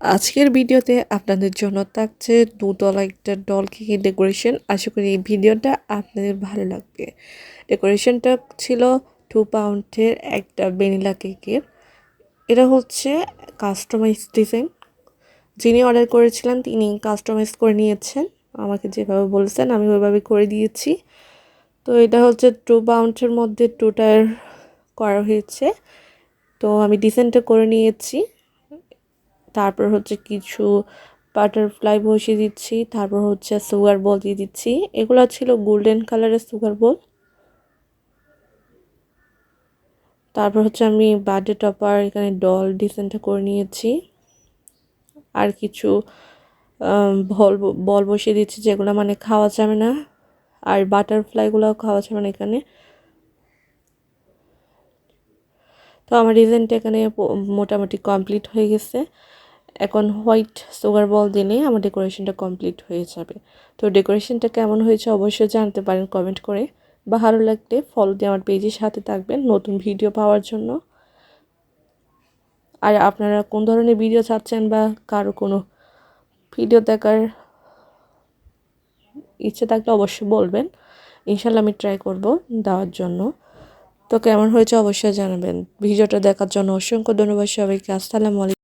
আজকের ভিডিওতে আপনাদের জন্য থাকছে দুতলা একটা ডল কেকের ডেকোরেশন। আশা করি এই ভিডিওটা আপনাদের ভালো লাগবে। ডেকোরেশনটা ছিল 2 পাউন্ডের একটা ভ্যানিলা কেকের। এটা হচ্ছে কাস্টমাইজ ডিজাইন। যিনি অর্ডার করেছিলেন তিনি কাস্টমাইজ করে নিয়েছেন, আমাকে যেভাবে বলেছেন আমি ওইভাবে করে দিয়েছি। তো এটা হচ্ছে 2 পাউন্ডের মধ্যে 2 টায়ার করা হয়েছে। তো আমি ডিজাইনটা করে নিয়েছি। তারপর হচ্ছে কিছু বাটারফ্লাই বসিয়ে দিচ্ছি, তারপর হচ্ছে সুগার বল দিয়ে দিচ্ছি। এগুলো ছিল গোল্ডেন কালারের সুগার বল। তারপর হচ্ছে আমি বার্থডে টপার এখানে ডল ডিজাইনটা করে নিয়েছি। আর কিছু বল বল বসিয়ে দিচ্ছি, যেগুলো মানে খাওয়া যাবে না, আর বাটারফ্লাইগুলোও খাওয়া যাবে না এখানে। তো আমার ডিজাইনটা এখানে মোটামুটি কমপ্লিট হয়ে গেছে। এখন হোয়াইট সুগার বল দিলে আমার ডেকোরেশনটা কমপ্লিট হয়ে যাবে। তো ডেকোরেশনটা কেমন হয়েছে অবশ্যই জানতে পারেন কমেন্ট করে, বা ভালো লাগলে ফলো দিয়ে আমার পেজের সাথে থাকবেন নতুন ভিডিও পাওয়ার জন্য। আর আপনারা কোন ধরনের ভিডিও চাচ্ছেন বা কারো কোনো ভিডিও দেখার ইচ্ছে থাকলে অবশ্যই বলবেন, ইনশাল্লাহ আমি ট্রাই করব দেওয়ার জন্য। তো কেমন হয়েছে অবশ্যই জানাবেন। ভিডিওটা দেখার জন্য অসংখ্য ধন্যবাদ সবাইকে। আসসালামু আলাইকুম।